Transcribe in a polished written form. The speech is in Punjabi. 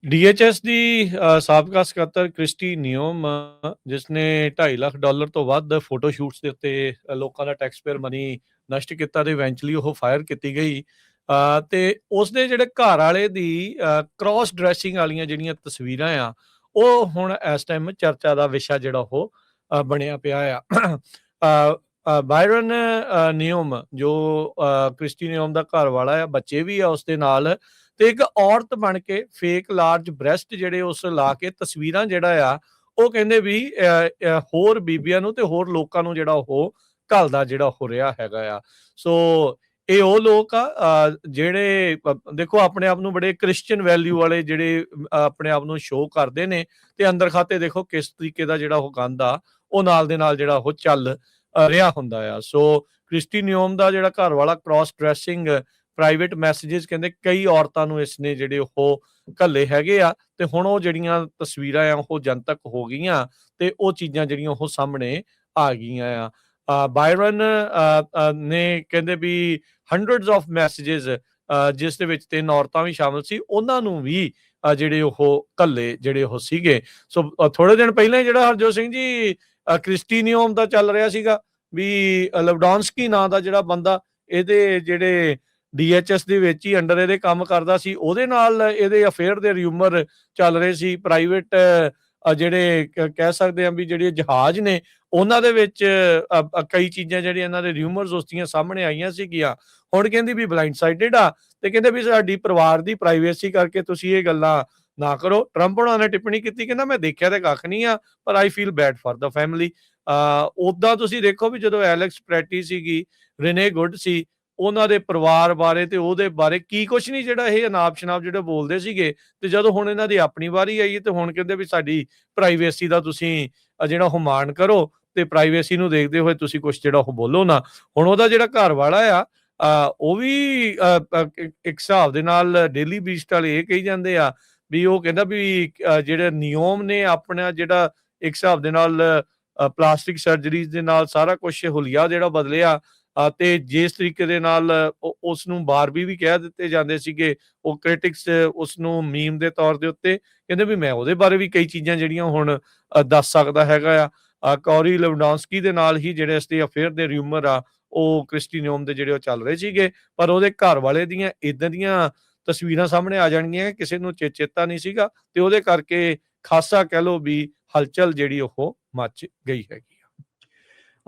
ਡੀਐਚਐਸ ਦੀ ਸਾਬਕਾ ਸਕੱਤਰ ਕ੍ਰਿਸਟੀ ਨਿਯੋਮ, ਜਿਸਨੇ $2.5 ਲੱਖ ਤੋਂ ਵੱਧ ਫੋਟੋ ਸ਼ੂਟਸ ਦੇ ਉੱਤੇ ਲੋਕਾਂ ਦਾ ਟੈਕਸਪੇਅਰ ਮਨੀ ਨਸ਼ਟ ਕੀਤਾ ਤੇ ਇਵੈਂਚੁਅਲੀ ਉਹ ਫਾਇਰ ਕੀਤੀ ਗਈ। ਤੇ ਉਸਦੇ ਜਿਹੜੇ ਘਰ ਵਾਲੇ ਦੀ ਕ੍ਰਾਸ ਡਰੈਸਿੰਗ ਵਾਲੀਆਂ ਜਿਹੜੀਆਂ ਤਸਵੀਰਾਂ ਆ, ਉਹ ਹੁਣ ਇਸ ਟਾਈਮ ਚਰਚਾ ਦਾ ਵਿਸ਼ਾ ਜਿਹੜਾ ਉਹ ਬਣਿਆ ਪਿਆ ਆ। ਬਾਇਰਨ ਨਿਯੋਮ, ਜੋ ਕ੍ਰਿਸਟੀ ਨਿਯੋਮ ਦਾ ਘਰ ਵਾਲਾ ਆ, ਬੱਚੇ ਵੀ ਆ ਉਸਦੇ ਨਾਲ, ਤੇ ਇੱਕ ਔਰਤ ਬਣ ਕੇ ਫੇਕ ਲਾਰਜ ਬ੍ਰੈਸਟ ਜਿਹੜੇ ਉਸ ਲਾ ਕੇ ਤਸਵੀਰਾਂ ਜਿਹੜਾ ਆ, ਉਹ ਕਹਿੰਦੇ ਵੀ ਹੋਰ ਬੀਬੀਆਂ ਨੂੰ ਤੇ ਹੋਰ ਲੋਕਾਂ ਨੂੰ ਜਿਹੜਾ ਉਹ ਘੱਲਦਾ ਜਿਹੜਾ ਹੋ ਰਿਹਾ ਹੈਗਾ ਆ। ਸੋ ਇਹ ਉਹ ਲੋਕ ਆ ਜਿਹੜੇ ਦੇਖੋ ਆਪਣੇ ਆਪ ਨੂੰ ਬੜੇ ਕ੍ਰਿਸਚੀਅਨ ਵੈਲਿਊ ਵਾਲੇ, ਜਿਹੜੇ ਆਪਣੇ ਆਪ ਨੂੰ ਸ਼ੋਅ ਕਰਦੇ ਨੇ, ਤੇ ਅੰਦਰ ਖਾਤੇ ਦੇਖੋ ਕਿਸ ਤਰੀਕੇ ਦਾ ਜਿਹੜਾ ਉਹ ਗੰਦ ਆ ਉਹ ਨਾਲ ਦੇ ਨਾਲ ਜਿਹੜਾ ਉਹ ਚੱਲ ਰਿਹਾ ਹੁੰਦਾ ਆ। ਸੋ ਕ੍ਰਿਸਟੀ ਨਿਯੋਮ ਦਾ ਜਿਹੜਾ ਘਰ ਵਾਲਾ ਕ੍ਰਾਸ ਡਰੈਸਿੰਗ ਪ੍ਰਾਈਵੇਟ ਮੈਸੇजेस ਕਹਿੰਦੇ ਕਈ ਔਰਤਾਂ ਨੂੰ ਇਸਨੇ ਜਿਹੜੇ ਉਹ ਘੱਲੇ ਹੈਗੇ ਆ, ਤੇ ਹੁਣ ਉਹ ਜਿਹੜੀਆਂ ਤਸਵੀਰਾਂ ਆ ਉਹ ਜਨਤਕ ਹੋ ਗਈਆਂ, ਤੇ ਉਹ ਚੀਜ਼ਾਂ ਜਿਹੜੀਆਂ ਉਹ ਸਾਹਮਣੇ ਆ ਗਈਆਂ ਆ। ਬਾਇਰਨ ਨੇ ਕਹਿੰਦੇ ਵੀ ਹੰਡਰਡਸ ਆਫ ਮੈਸੇजेस, ਜਿਸ ਦੇ ਵਿੱਚ 3 ਔਰਤਾਂ ਵੀ ਸ਼ਾਮਲ ਸੀ, ਉਹਨਾਂ ਨੂੰ ਵੀ ਜਿਹੜੇ ਉਹ ਘੱਲੇ ਜਿਹੜੇ ਉਹ ਸੀਗੇ। ਸੋ ਥੋੜੇ ਦਿਨ ਪਹਿਲਾਂ ਜਿਹੜਾ ਹਰਜੋਤ ਸਿੰਘ ਜੀ ਕ੍ਰਿਸਟੀ ਨਿਯੋਮ ਦਾ ਚੱਲ ਰਿਹਾ ਸੀਗਾ ਵੀ ਲਵਡੌਂਸਕੀ ਨਾਂ ਦਾ ਜਿਹੜਾ ਬੰਦਾ ਇਹਦੇ ਜਿਹੜੇ ਡੀਐਚਐਸ ਦੇ ਵਿੱਚ ਹੀ ਅੰਡਰ ਇਹਦੇ ਕੰਮ ਕਰਦਾ ਸੀ, ਉਹਦੇ ਨਾਲ ਇਹਦੇ ਅਫੇਅਰ ਦੇ ਰਿਊਮਰ ਚੱਲ ਰਹੇ ਸੀ। ਪ੍ਰਾਈਵੇਟ ਜਿਹੜੇ ਕਹਿ ਸਕਦੇ ਆ ਵੀ ਜਿਹੜੇ ਜਹਾਜ਼ ਨੇ, ਉਹਨਾਂ ਦੇ ਵਿੱਚ ਕਈ ਚੀਜ਼ਾਂ ਜਿਹੜੀਆਂ ਇਹਨਾਂ ਦੇ ਰਿਊਮਰਸ ਉਸਦੀਆਂ ਸਾਹਮਣੇ ਆਈਆਂ ਸੀਗੀਆਂ। ਹੁਣ ਕਹਿੰਦੀ ਵੀ ਬਲਾਈਂਡ ਸਾਈਡਡ ਆ, ਤੇ ਕਹਿੰਦੇ ਵੀ ਸਾਡੀ ਪਰਿਵਾਰ ਦੀ ਪ੍ਰਾਈਵੇਸੀ ਕਰਕੇ ਤੁਸੀਂ ਇਹ ਗੱਲਾਂ ਨਾ ਕਰੋ। ਟਰੰਪ ਉਹਨਾਂ ਨੇ ਟਿੱਪਣੀ ਕੀਤੀ, ਕਹਿੰਦਾ ਮੈਂ ਦੇਖਿਆ ਤੇ ਕੱਖ ਨਹੀਂ ਆ, ਪਰ I feel bad for the family. ਉਦਾਂ ਤੁਸੀਂ ਦੇਖੋ ਵੀ ਜਦੋਂ ਐਲੈਕਸ ਪ੍ਰੈਟੀ ਸੀਗੀ, ਰਿਨੇ ਗੁੱਡ ਸੀ, ਉਹਨਾਂ ਦੇ ਪਰਿਵਾਰ ਬਾਰੇ ਤੇ ਉਹਦੇ ਬਾਰੇ ਕੀ ਕੁਛ ਨਹੀਂ ਜਿਹੜਾ ਇਹ ਅਨਾਪ ਸ਼ਨਾਪ ਜਿਹੜੇ ਬੋਲਦੇ ਸੀਗੇ, ਤੇ ਜਦੋਂ ਹੁਣ ਇਹਨਾਂ ਦੀ ਆਪਣੀ ਵਾਰੀ ਆਈ ਤੇ ਹੁਣ ਕਹਿੰਦੇ ਵੀ ਸਾਡੀ ਪ੍ਰਾਈਵੇਸੀ ਦਾ ਤੁਸੀਂ ਜਿਹੜਾ ਉਹ ਮਾਣ ਕਰੋ, ਤੇ ਪ੍ਰਾਈਵੇਸੀ ਨੂੰ ਦੇਖਦੇ ਹੋਏ ਤੁਸੀਂ ਕੁਛ ਜਿਹੜਾ ਉਹ ਬੋਲੋ ਨਾ। ਹੁਣ ਉਹਦਾ ਜਿਹੜਾ ਘਰ ਵਾਲਾ ਆ, ਉਹ ਵੀ ਇੱਕ ਹਿਸਾਬ ਦੇ ਨਾਲ ਡੇਲੀ ਬੀਸਟ ਵਾਲੇ ਇਹ ਕਹੀ ਜਾਂਦੇ ਆ ਵੀ ਉਹ ਕਹਿੰਦਾ ਵੀ ਜਿਹੜੇ ਨਿਯੋਮ ਨੇ ਆਪਣਾ ਜਿਹੜਾ ਇੱਕ ਹਿਸਾਬ ਦੇ ਨਾਲ ਪਲਾਸਟਿਕ ਸਰਜਰੀਜ਼ ਦੇ ਨਾਲ ਸਾਰਾ ਕੁਛ ਹੁਲੀਆ ਜਿਹੜਾ ਬਦਲਿਆ, ਤੇ ਜਿਸ ਤਰੀਕੇ ਦੇ ਨਾਲ ਉਸ ਨੂੰ ਬਾਰਬੀ ਵੀ ਕਹਿ ਦਿੱਤੇ ਜਾਂਦੇ ਸੀਗੇ, ਉਹ ਕ੍ਰਿਟਿਕਸ ਉਸ ਨੂੰ ਮੀਮ ਦੇ ਤੌਰ ਦੇ ਉੱਤੇ ਕਹਿੰਦੇ ਵੀ ਮੈਂ ਉਹਦੇ ਬਾਰੇ ਵੀ ਕਈ ਚੀਜ਼ਾਂ ਜਿਹੜੀਆਂ ਹੁਣ ਦੱਸ ਸਕਦਾ ਹੈਗਾ ਆ। ਕੌਰੀ ਲੈਵਡੌਂਸਕੀ ਦੇ ਨਾਲ ਹੀ ਜਿਹੜੇ ਇਸਦੇ ਅਫੇਅਰ ਦੇ ਰਿਊਮਰ ਆ, ਉਹ ਕ੍ਰਿਸਟੀ ਨਿਯੋਮ ਦੇ ਜਿਹੜੇ ਉਹ ਚੱਲ ਰਹੇ ਸੀਗੇ, ਪਰ ਉਹਦੇ ਘਰ ਵਾਲੇ ਦੀਆਂ ਇਦਾਂ ਦੀਆਂ ਤਸਵੀਰਾਂ ਸਾਹਮਣੇ ਆ ਜਾਣਗੀਆਂ ਕਿਸੇ ਨੂੰ ਚੇਤਾ ਨਹੀਂ ਸੀਗਾ, ਤੇ ਉਹਦੇ ਕਰਕੇ ਖਾਸਾ ਕਹਿ ਲਓ ਵੀ ਹਲਚਲ ਜਿਹੜੀ ਉਹ ਮਚ ਗਈ ਹੈਗੀ।